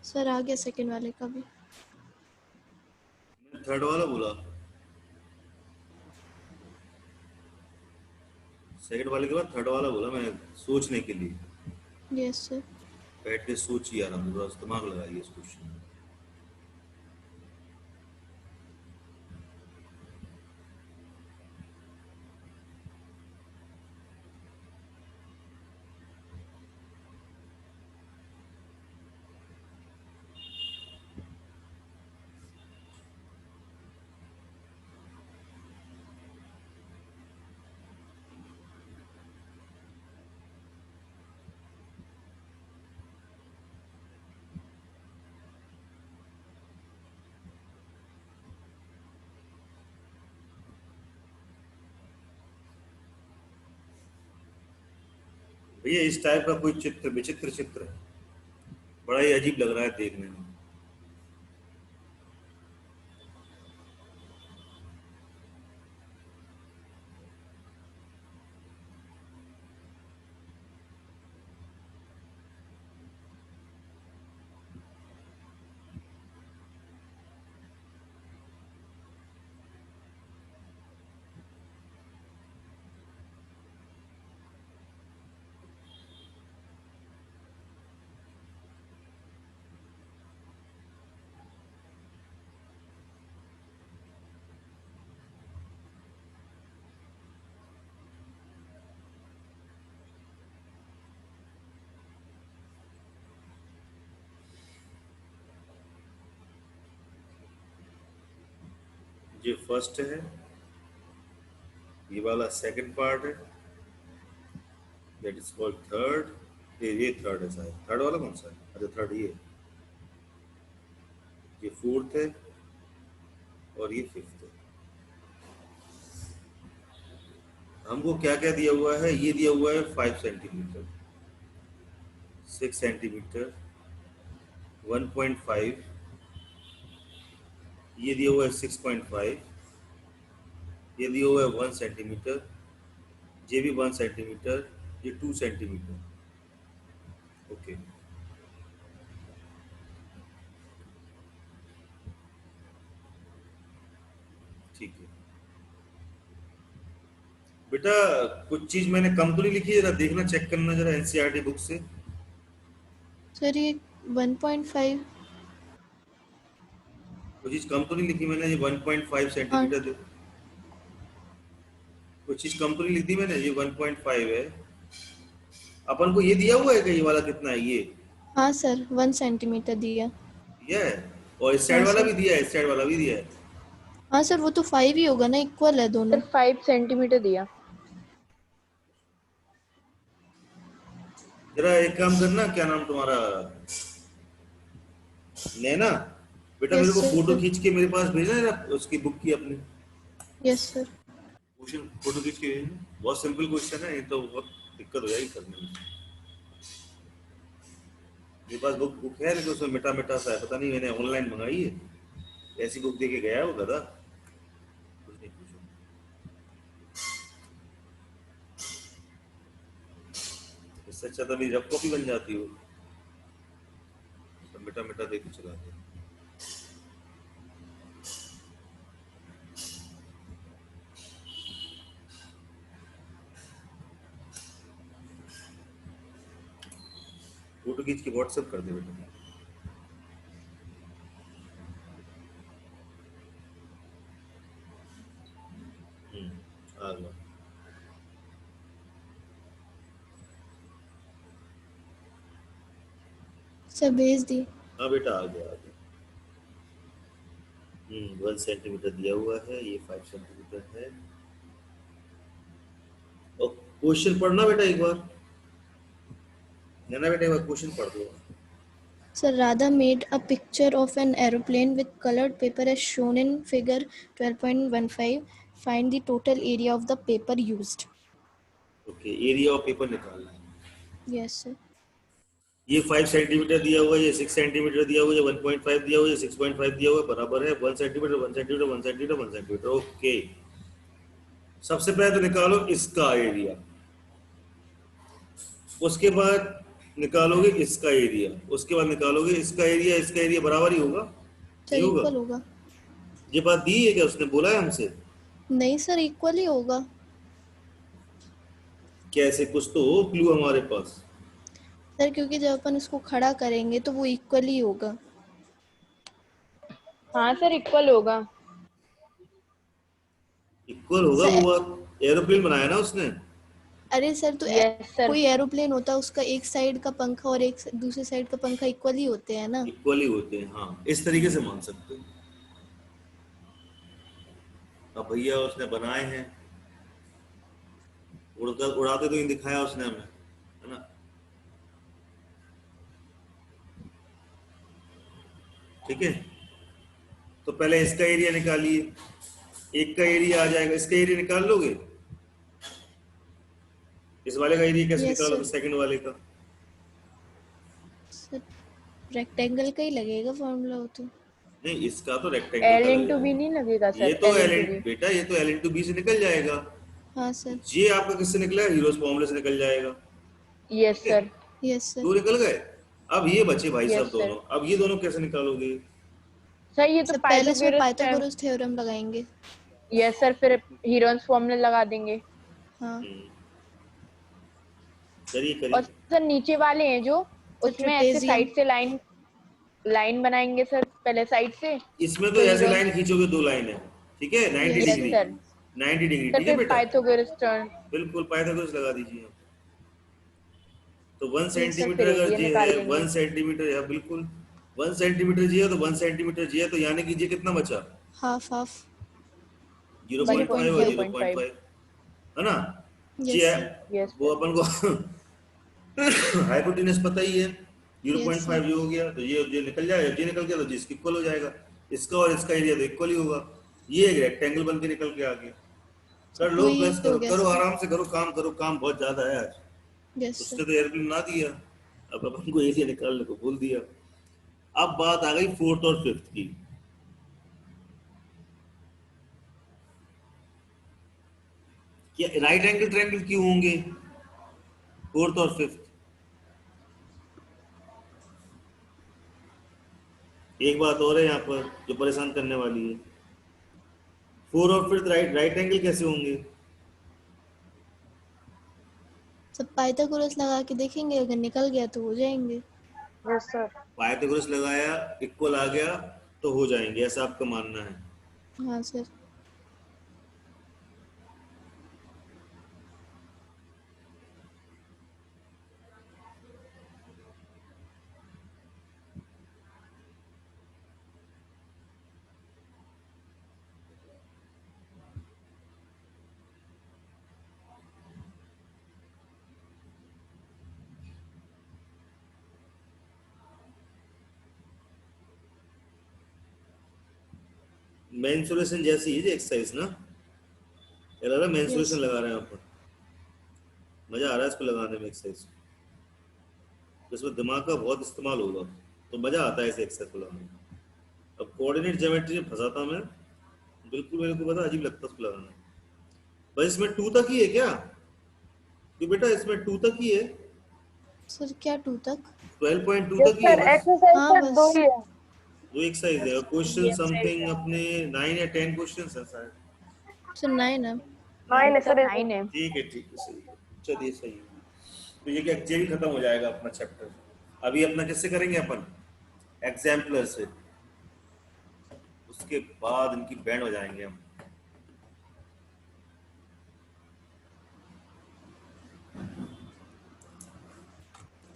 D: सर आ गया सेकंड वाले का भी।
A: थर्ड वाला बोला, सेकंड वाले के बाद थर्ड वाला बोला मैंने, सोचने के लिए।
D: Yes sir.
A: बैठ के सोचिए आराम से, थोड़ा सा दिमाग लगाइए इस क्वेश्चन में। भैया इस टाइप का कोई चित्र, विचित्र चित्र है, बड़ा ही अजीब लग रहा है देखने में। ये फर्स्ट है, ये वाला सेकंड पार्ट है, दैट इज कॉल्ड थर्ड। ये थर्ड है शायद, थर्ड वाला कौन सा है? अच्छा थर्ड ये फोर्थ है और ये फिफ्थ है। हमको क्या क्या दिया हुआ है? ये दिया हुआ है 5 सेंटीमीटर, 6 सेंटीमीटर, 1.5, ये दिया हुआ है 6.5, ये दिया हुआ है 1 सेंटीमीटर, ये भी 1 सेंटीमीटर, ये 2 सेंटीमीटर। ओके, ठीक है बेटा। कुछ चीज मैंने कम तो नहीं लिखी, जरा देखना, चेक करना जरा एनसीईआरटी बुक से।
D: सर ये 1.5।
A: कुछ चीज कम तो नहीं लिखी मैंने? ये 1.5 सेंटीमीटर दे, कुछ चीज कम तो नहीं लिखी मैंने? ये 1.5 है। अपन को ये दिया हुआ है कि ये वाला कितना है? ये
D: हाँ सर 1 सेंटीमीटर दिया।
A: ये है, और इस साइड
D: हाँ,
A: वाला
D: सर।
A: भी दिया है, इस साइड वाला भी दिया है।
D: हाँ सर वो तो 5 ही होगा ना, इक्वल है दोनों।
B: सर 5 सेंटीमीटर दिया।
A: जरा एक काम करना, क्या नाम तुम्हारा? नैना बेटा,
D: Yes,
A: मेरे को
D: sir,
A: फोटो
D: sir.
A: खींच के मेरे पास भेजना है ना, उसकी बुक की अपनी।
D: Yes sir.
A: क्वेश्चन फोटो खींच के भेजना। बहुत सिंपल क्वेश्चन है, ये तो बहुत दिक्कत हो जाएगी करने में। मेरे पास बुक है लेकिन उसमें मिटा मिटा सा है, पता नहीं, मैंने ऑनलाइन मंगाई है। ऐसी बुक दे के गया है वो गधा, कुछ नहीं पूछो। इससे अच्छा तो मेरी रफ कॉपी बन जाती हो, सब मिटा मिटा दे के चलाते। फोटो खींच के व्हाट्सएप कर दे बेटा। आ गया।
D: सर भेज दी।
A: हाँ बेटा आ गया, आ गया। 1 सेंटीमीटर दिया हुआ है, ये 5 सेंटीमीटर है। और क्वेश्चन पढ़ना बेटा एक बार, नैना बेटा एक बार क्वेश्चन पढ़ दो।
D: Sir, Radha made a picture of an aeroplane with colored paper as shown in figure 12.15. Find the total area of the paper used.
A: Okay, area of paper निकालना है।
D: Yes, sir.
A: ये 5 सेंटीमीटर दिया हुआ है, ये 6 centimetre दिया हुआ है, 1.5 दिया हुआ है, 6.5 दिया हुआ है, बराबर है 1 centimetre, 1 centimetre, 1 centimetre, 1 centimetre. Okay, सबसे पहले तो निकालो इसका एरिया, उसके बाद निकालोगे इसका एरिया, उसके बाद निकालोगे इसका एरिया। इसका एरिया बराबर ही होगा,
D: Sir,
A: नहीं होगा?
D: equal होगा।
A: ये बात दी है क्या उसने, बोला है हमसे?
D: नहीं सर, इक्वल ही होगा।
A: कैसे, कुछ तो हो क्लू हमारे पास।
D: सर क्योंकि जब अपन इसको खड़ा करेंगे तो वो इक्वल ही होगा।
B: हाँ सर इक्वल होगा।
A: इक्वल होगा
D: सर-
A: वो बात, एरोप्लेन बनाया ना उसने।
D: अरे सर तो
B: Yes, sir.
D: कोई एरोप्लेन होता है, उसका एक साइड का पंखा और एक दूसरे साइड का पंखा इक्वल ही होते हैं ना।
A: इक्वल ही होते हैं, हाँ, इस तरीके से मान सकते हो। अब भैया उसने बनाए हैं, उड़ाते तो नहीं दिखाया उसने हमें, है ना? ठीक है, तो पहले इसका एरिया निकालिए, एक का एरिया आ जाएगा। इसका एरिया निकाल लोगे? इस वाले का एरिया कैसे
D: Yes,
A: निकालोगे
D: sir.
A: सेकंड वाले का?
D: सर रेक्टेंगल का ही लगेगा फॉर्मूला हो तो।
A: नहीं, इसका तो रेक्टेंगल
B: एल
A: का
B: इंटू बी
A: लगेगा।
B: नहीं लगेगा
A: ये
B: सर,
A: तो
B: एल
A: एल
B: इंटू बी।
A: बेटा ये तो एल इंटू बी से निकल जाएगा।
D: हाँ सर।
A: ये आपका किससे निकला है? हीरोज फॉर्मूले से निकल जाएगा।
B: यस
A: ठीक है,
B: सर,
D: यस सर।
A: दो निकल गए। अब ये बचे भाई साहब
B: यस सर।
A: दोनों। अब ये दोनों कैसे निकालोगे?
B: सर ये तो
D: सर पहले इसमें
B: पाइथागोरस
D: पाइथागोरस थ्योरम लगाएंगे।
B: यस सर, फिर हीरोन्स फॉर्मूला लगा देंगे।
D: हाँ
A: करिए
B: और
A: करिए।
B: सर नीचे वाले हैं जो,
D: सर
B: उसमें ऐसे
D: ट्रेपेजियम।
B: साइड से लाइन लाइन बनाएंगे सर, पहले साइड से।
A: इसमें तो
B: तो
A: ऐसे
B: हीरोन्स,
A: लाइन खींचोगे, दो लाइन है, ठीक है, 90
D: Yes,
B: yes
A: degree.
B: Sir.
A: 90 degree,
B: sir
A: ठीक है
B: फिर
A: बेटा,
B: पाइथागोरस टर्न।
A: बिल्कुल पाइथागोरस लगा दीजिए। तो 1
D: Yes, sir.
B: सर
A: सेंटीमीटर
B: फिर
A: अगर
B: एरिया
A: ये
B: निकाल
A: है,
B: लेंगे।
A: 1 सेंटीमीटर है, बिल्कुल 1 सेंटीमीटर जी है तो 1 सेंटीमीटर जी है, तो यानी कि ये कितना बचा?
D: Half half.
A: 0.5 और
B: 0.5।
A: 0.5, है ना? जी
D: यस
A: है,
D: सर।
B: यस
A: वो
B: सर।
A: अपन को हाइपोटेनस पता ही है,
D: Yes,
A: 0.5
D: sir.
A: ये हो गया, तो ये निकल जाएगा, ये निकल गया तो जिसकी इक्वल हो जाएगा। इसका और इसका एरिया तो इक्वल ही होगा। ये एक रेक्टेंगल बन के निकल के आ गया। कर लो,
D: वही
A: प्लस
D: हो
A: करो
D: गया
A: करो,
D: सर।
A: आराम से करो, काम करो, काम बहुत ज्यादा है आज।
D: यस
A: उसने
D: सर।
A: तो एयरप्लेन ना दिया, अब अपन को एरिया निकालने को बोल दिया। अब बात आ गई फोर्थ और फिफ्थ की। क्या राइट एंगल ट्रायंगल क्यों होंगे फोर्थ और फिफ्थ? एक बात और है यहाँ पर जो परेशान करने वाली है, फोर और फिफ्थ राइट राइट एंगल कैसे होंगे?
D: सब पाइथागोरस लगा के देखेंगे, अगर निकल गया तो हो जाएंगे।
C: Yes sir.
A: पाइथागोरस लगाया, इक्वल आ गया तो हो जाएंगे, ऐसा आपका मानना है?
D: हाँ सर।
A: मेंसुरेशन जैसी है एक्सरसाइज ना, ये लग रहा है मेंसुरेशन
D: Yes.
A: लगा रहे हैं अपन। मजा आ रहा है इसको लगाने में, एक्सरसाइज इसमें दिमाग का बहुत इस्तेमाल होगा, तो मजा आता है इसे एक्सरसाइज को लगाने में। अब कोऑर्डिनेट ज्योमेट्री में फंसाता मैं, बिल्कुल मेरे को पता, अजीब लगता है उसको लगाना। बस इसमें 2 तक ही है क्या? कि बेटा इसमें 2 तक ही है,
D: सर क्या 2 तक?
A: 12.2
C: यस
A: तक ही है
C: सर,
A: बस।
C: एक्सरसाइज
D: हाँ,
C: सर
D: बस।
C: दो ही है।
A: दो एक्सरसाइज है, क्वेश्चन समथिंग अपने 9 या 10 क्वेश्चन है शायद।
D: सर 9 है।
C: 9 है सर।
B: 9 है।
A: ठीक है सही है, चलिए सही है। तो ये क्या जे भी खत्म हो जाएगा अपना चैप्टर। अभी अपना किससे करेंगे अपन? एग्जाम्पलर से, उसके बाद इनकी बैंड हो जाएंगे हम।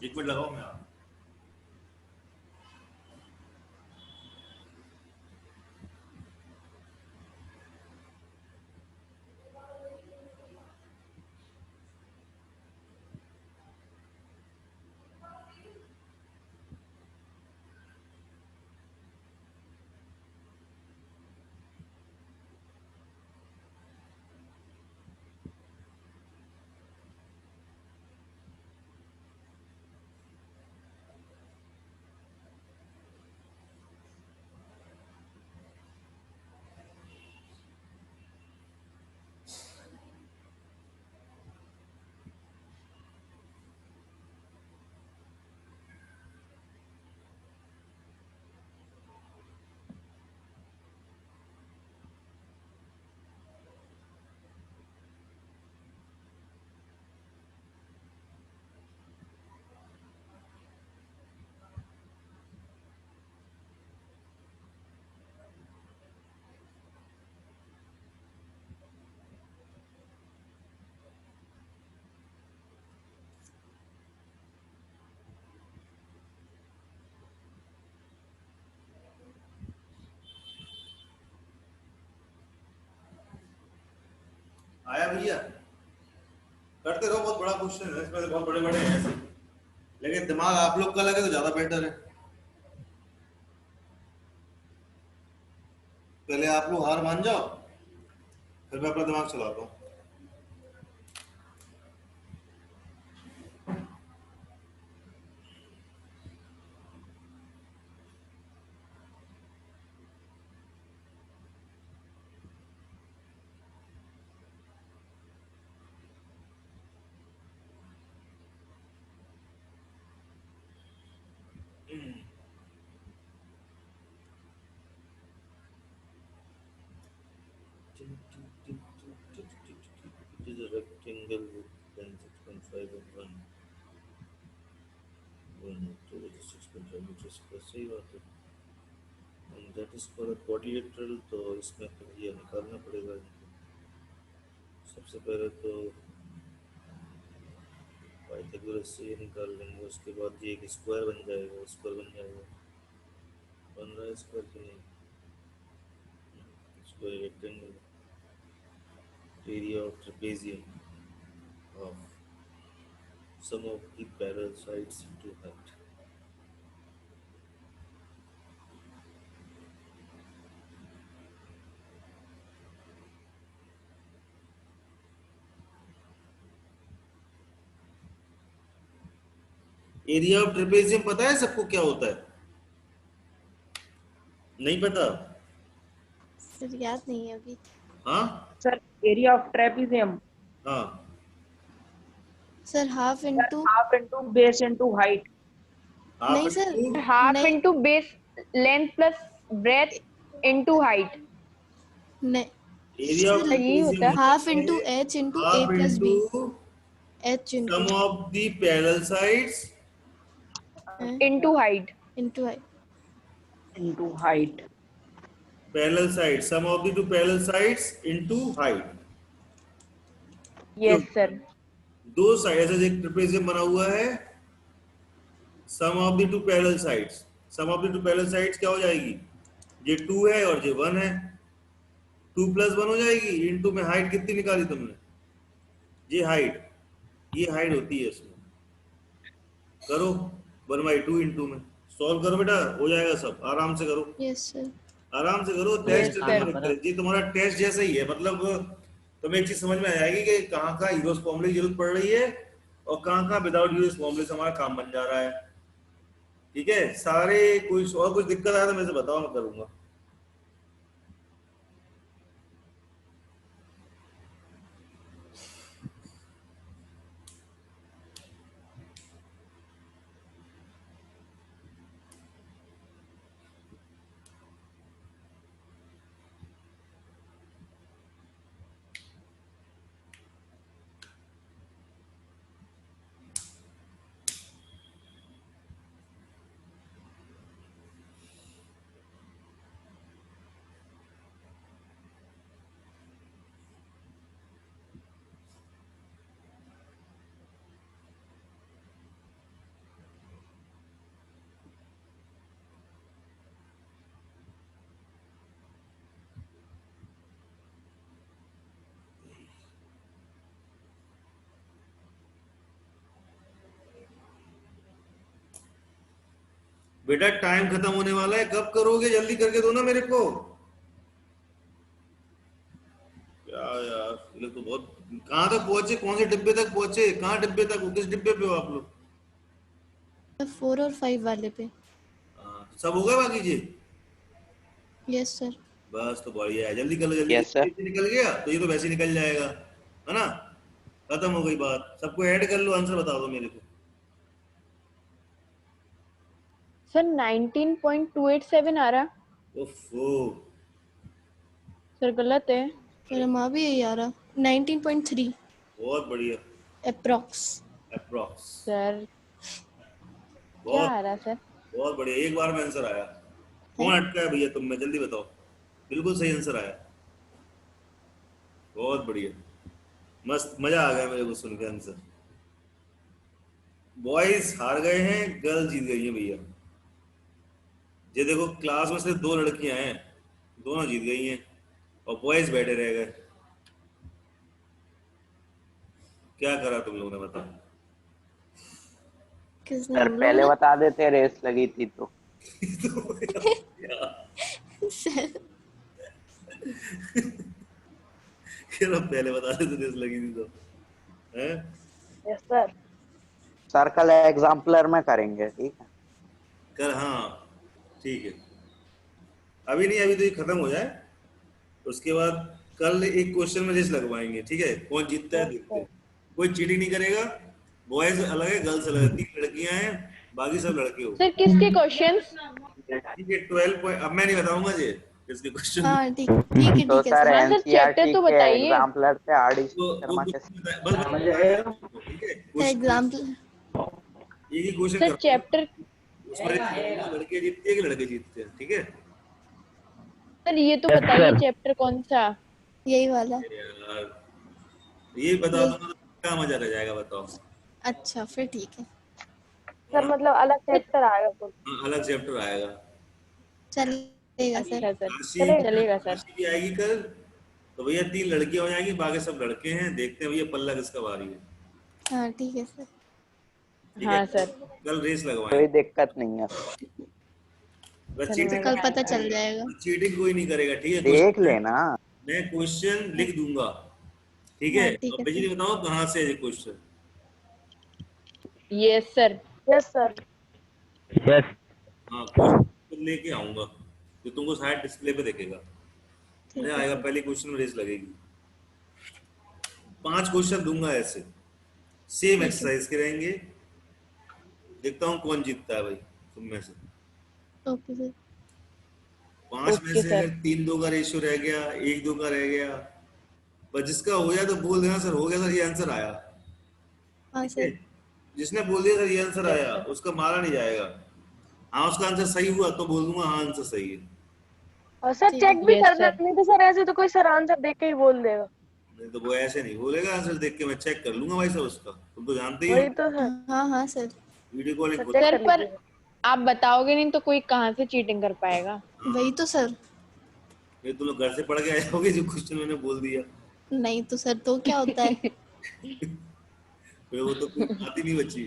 A: एक मिनट लगाओ, मैं आ रहा हूं। आया भैया? करते रहो, बहुत बड़ा क्वेश्चन है, इसमें तो बहुत बड़े बड़े हैं ऐसे, लेकिन दिमाग आप लोग का लगे तो ज्यादा बेटर है। पहले आप लोग हार मान जाओ, फिर मैं अपना दिमाग चलाता हूँ। a rectangle with length 6.5 and 1 तो 6.5 meters square सही बात है and that is for a quadrilateral तो इसमें तो ये निकालना पड़ेगा इनको सबसे पहले तो पाइथागोरस से ये निकाल लेंगे उसके बाद ये एक स्क्वायर बन जाएगा बन रहा है स्क्वायर की नहीं square rectangle area of trapezium of sum of the parallel sides into height. Area of trapezium पता है सबको क्या होता है? नहीं पता?
D: सर याद नहीं है अभी।
A: हाँ
F: सर एरिया ऑफ ट्रेपेजियम
A: हाँ
D: sir half into
F: half into base into height
D: नहीं सर
B: हाफ
D: नहीं
B: into base length plus breadth into height
D: नहीं
A: एरिया ऑफ
B: सर यही होता है
D: half into H into A plus B H
A: sum
D: into
A: of the parallel sides
B: into height
D: into I
F: into height
A: parallel sides sum of the two parallel sides into height
B: yes sir
A: दो साइड ऐसा एक trapezium बना हुआ है sum of the two parallel sides sum of the two parallel sides क्या हो जाएगी ये 2 है और ये 1 है 2 + 1 हो जाएगी इनटू में हाइट कितनी निकाली तुमने ये हाइट होती है इसमें करो 1/2 इनटू में सॉल्व करो बेटा हो जाएगा सब आराम से करो
D: यस सर
A: आराम से करो टेस्ट ये तुम्हारा टेस्ट जैसा ही है मतलब तुम्हें एक चीज समझ में आ जाएगी कि कहाँ कहाँ यूरोस फॉर्मूले की जरूरत पड़ रही है और कहाँ कहाँ विदाउट यूरोस फॉर्मूले से हमारा काम बन जा रहा है ठीक है सारे कुछ दिक्कत आया तो मैं से बताओ मैं करूंगा बेटा टाइम खत्म होने वाला है कब करोगे जल्दी करके दो ना मेरे को क्या यार ये तो बहुत कहाँ तक पहुंचे कौन से डिब्बे तक पहुंचे कहाँ डिब्बे तक किस डिब्बे पे हो आप लोग
D: 4 और 5 वाले पे
A: सब हो गए बाकी जी
D: यस सर
A: बस तो बढ़िया है जल्दी कर लो जल्दी
H: Yes, sir.
A: निकल गया तो ये तो वैसे ही निकल जाएगा है ना खत्म हो गई बात सबको ऐड कर लो आंसर बता दो मेरे को
B: सर 19.287 आ रहा
A: ओफो
B: सर गलत है
D: मेरा माँ भी यही आ रहा 19.3
A: बहुत बढ़िया
D: अप्रॉक्स
A: अप्रॉक्स
B: सर क्या
A: बहुत
B: आ रहा सर
A: बहुत बढ़िया एक बार में आंसर आया कौन अटका है भैया तुम में जल्दी बताओ बिल्कुल सही आंसर आया बहुत बढ़िया मस्त मजा आ गया मेरे को सुन के आंसर बॉयज हार गए हैं गर्ल्स जीत गई हैं भैया ये देखो क्लास में सिर्फ 2 लड़कियां हैं दोनों जीत गई हैं और बॉयज बैठे रह गए क्या करा तुम लोगों ने बताओ
D: किसने
H: सर
D: हम
H: पहले
D: लोग
H: बता देते रेस लगी थी तो
D: सर
A: क्या पहले बता देते रेस लगी थी तो हैं
C: यस सर
H: सर कल एग्जाम्पलर में करेंगे ठीक है
A: कर हाँ ठीक है अभी नहीं अभी तो ये खत्म हो जाए उसके बाद कल एक क्वेश्चन में रेस लगवाएंगे ठीक है कौन जीतता है देखते हैं कोई चीटिंग नहीं करेगा बॉयज अलग है गर्ल्स अलग है 3 लड़कियां हैं बाकी सब लड़के हो
B: सर किसके क्वेश्चंस
A: ठीक है 12 पॉइंट अब मैं नहीं बताऊंगा जी इसके क्वेश्चन
D: हाँ ठीक ठीक है
H: तो
D: ठीक है
H: सर
D: सर।
B: हाँ सर,
H: एनसीईआरटी
B: chapter तो
H: के
B: बताइए।
H: एग्जाम्पलर से आरडी
A: वो
H: शर्मा के
A: क्वेश्चन बस ठीक है क्वेश्चन
D: एग्जाम्पल
A: एक ही क्वेश्चन
B: सर
A: कर
B: चैप्टर
A: उसमें लड़के जीतते हैं कि लड़के जीतते हैं, ठीक है
B: सर ये तो
G: Yes,
B: बताइए
G: sir.
B: चैप्टर कौन सा?
D: यही वाला।
A: यार ये बता दूंगा तो क्या मजा रह जाएगा बताओ।
D: अच्छा फिर ठीक है,
C: सर मतलब अलग चैप्टर आएगा कुछ।
A: हाँ, अलग चैप्टर आएगा।
D: चलेगा सर।
B: अच्छा सर,
A: राशि
B: चलेगा सर।
A: राशि भी आएगी कल, तो भैया 3 लड़कियां हो जाएंगी, बाकी सब लड़के हैं। देखते हैं भैया पल्ला किसका बारी है।
D: हाँ ठीक है सर।
A: ठीक
B: हाँ
A: है
B: सर,
A: कल रेस
H: कोई
A: लगवाएंगे।
H: दिक्कत नहीं है,
A: बस
B: धन्यवाद।
D: कल पता चल जाएगा।
A: चीटिंग कोई नहीं करेगा, ठीक है।
H: देख लेना।
A: मैं क्वेश्चन लिख दूंगा, ठीक है।
D: हाँ, ठीक
A: अब
D: है
A: बिजली बताओ कहाँ से है question.
B: Yes sir.
C: Yes sir.
G: Yes
A: हाँ क्वेश्चन लेके आऊंगा जो तुमको शायद डिस्प्ले पे दिखेगा।
D: ठीक
A: मजा
D: है
A: आएगा,
D: सर।
A: पहले क्वेश्चन में रेस लगेगी। 5 क्वेश्चन दूंगा ऐसे, सेम
D: है।
A: एक्सरसाइज के रहेंगे। देखता हूँ कौन जीतता है भाई तुम में से।
D: Okay sir.
A: 5 में
B: ओके
A: से
B: सर।
A: अगर 3-2 का रेशियो रह गया, 1-2 का रह गया, बस जिसका हो जाए तो बोल देना सर हो गया सर, ये आंसर आया।
D: हाँ
A: ठीक है,
D: सर।
A: जिसने बोल दिया सर ये आंसर
B: Yes,
A: आया
B: sir.
A: उसका मारा नहीं जाएगा। हाँ उसका आंसर सही हुआ तो बोल दूंगा हाँ आंसर सही है।
C: और सर
D: ठीक है।
C: चेक भी
B: Yes,
C: करना,
B: sir.
C: नहीं तो सर ऐसे तो कोई सर आंसर देख के ही बोल देगा।
A: नहीं तो वो ऐसे नहीं बोलेगा, आंसर देख के मैं चेक कर लूंगा भाई साहब उसका। तुम तो जानते ही हो
C: वही तो सर,
D: हाँ हाँ सर।
A: वीडियो कॉलिंग
C: सर
A: होती
C: चेक
A: है।
B: सर
C: कर
B: पर
C: लीजिएगा।
B: आप बताओगे नहीं तो कोई कहाँ से चीटिंग कर पाएगा?
D: वही तो सर।
A: ये तुम लोग घर से पढ़ के आए होगे जो क्वेश्चन मैंने बोल दिया।
D: नहीं तो सर तो क्या होता है।
A: फिर वो तो कोई बात ही नहीं बची,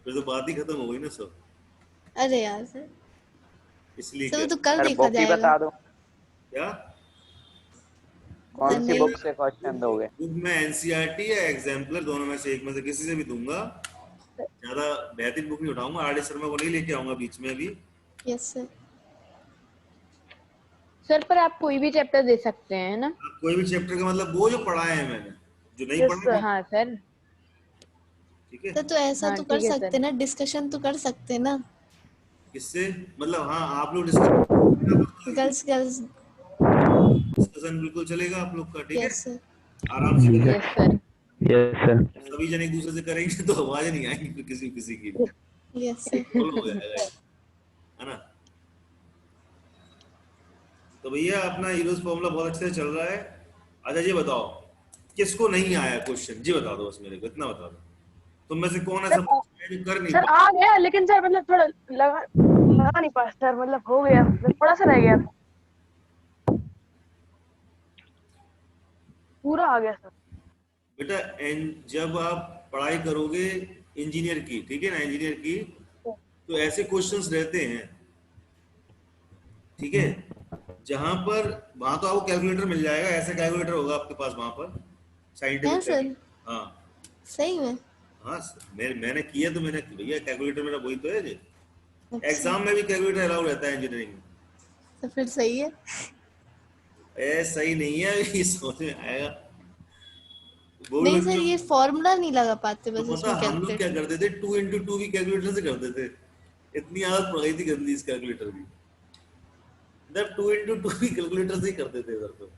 A: फिर तो बात ही खत्म हो गई ना सब।
D: अरे यार सर,
A: इसलिए
D: सर
A: क्या
D: वो तो कल
H: सर
D: देखा
H: बुक ही
D: जाएगा।
H: बता दो,
A: क्या
H: कौन सी
D: नहीं।
H: बुक से क्वेश्चन दोगे?
A: बुक में एनसीईआरटी या एग्जाम्पलर दोनों में से एक में से किसी से भी दूंगा। ज्यादा बेहतरीन बुक नहीं उठाऊंगा, आर डी शर्मा को नहीं लेके आऊंगा बीच में अभी।
D: Yes sir.
B: सर पर आप कोई भी चैप्टर दे सकते हैं, है ना?
A: कोई भी चैप्टर का मतलब वो जो पढ़ाए हैं मैंने, जो नहीं
C: Yes,
A: पढ़ा
C: sir.
B: हाँ सर।
A: ठीक है।
D: सर तो ऐसा
B: हाँ,
D: तो कर
B: ठीक है, सर।
D: सकते ना, डिस्कशन तो कर सकते ना।
A: किससे मतलब? हाँ आप लोग डिस्कशन
D: गर्ल्स गर्ल्स।
A: बिल्कुल चलेगा आप लोग का, ठीक है।
D: Yes sir.
A: आराम से करेंगे।
B: Yes sir.
G: Yes sir.
A: सभी जन एक दूसरे से करेंगे तो आवाज नहीं आएगी फिर किसी किसी की।
D: Yes sir.
A: Follow हो जाएगा, है ना। तो भैया अपना हीरोज फॉर्मूला बहुत अच्छे से चल रहा है। अच्छा ये बताओ किसको नहीं आया क्वेश्चन, जी बता दो बस, मेरे को इतना बता दो। तुम में से कौन ऐसा जो कर नहीं
C: सर
A: पाया?
C: आ गया, लेकिन सर मतलब थोड़ा लगा नहीं पाया सर, मतलब हो गया, थोड़ा सा रह गया, पूरा आ गया सर।
A: बेटा जब आप पढ़ाई करोगे इंजीनियर की, ठीक है ना, इंजीनियर की, तो ऐसे क्वेश्चंस रहते हैं, ठीक है। जहां पर वहां तो आपको कैलकुलेटर मिल जाएगा, ऐसा कैलकुलेटर होगा आपके पास वहां पर
D: है
A: साइंटिफिक।
D: सर।
A: हाँ
D: सही में।
A: हाँ मैंने किया तो मैंने भैया कैलकुलेटर मेरा वही तो है जी।
D: अच्छा,
A: एग्जाम में भी कैलकुलेटर अलाउ रहता है इंजीनियरिंग में।
D: तो फिर सही है।
A: सही नहीं है, ये समझ में आएगा। वो
D: नहीं
A: बच्चों
D: सर ये फॉर्मूला नहीं लगा पाते
A: तो
D: बस
A: पता
D: इसमें
A: हम लोग क्या
D: कैलकुलेटर।
A: करते थे, 2x2 भी कैलकुलेटर से करते थे। इतनी आदत पड़ गई थी गंदी इस कैलकुलेटर की, जब 2x2 भी कैलकुलेटर से ही करते थे इधर। तो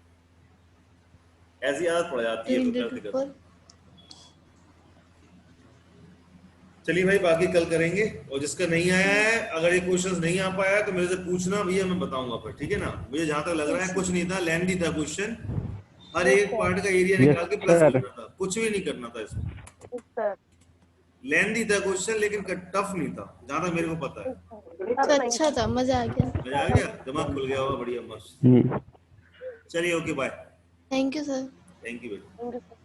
A: ऐसी आदत पड़ जाती है तो करते करते। चलिए भाई बाकी कल करेंगे। और जिसका नहीं आया है, अगर ये क्वेश्चंस नहीं आ पाया तो मेरे से पूछना भैया, मैं बताऊंगा फिर, ठीक है ना। मुझे जहां तक लग रहा है कुछ नहीं था, लेंथी था क्वेश्चन, हर एक पार्ट का एरिया निकाल के प्लस
G: sir.
A: करना था, कुछ भी नहीं करना था इसमें।
C: सर
A: लेंथी था क्वेश्चन लेकिन टफ नहीं था जहां तक मेरे को पता है।
D: तो अच्छा था, मजा आ गया।
A: मजा आ गया, दिमाग खुल गया होगा, बढ़िया मस्त।
G: जी।
A: चलिए okay bye.
D: Thank you sir.
A: Thank you बेटा।
C: Thank you sir.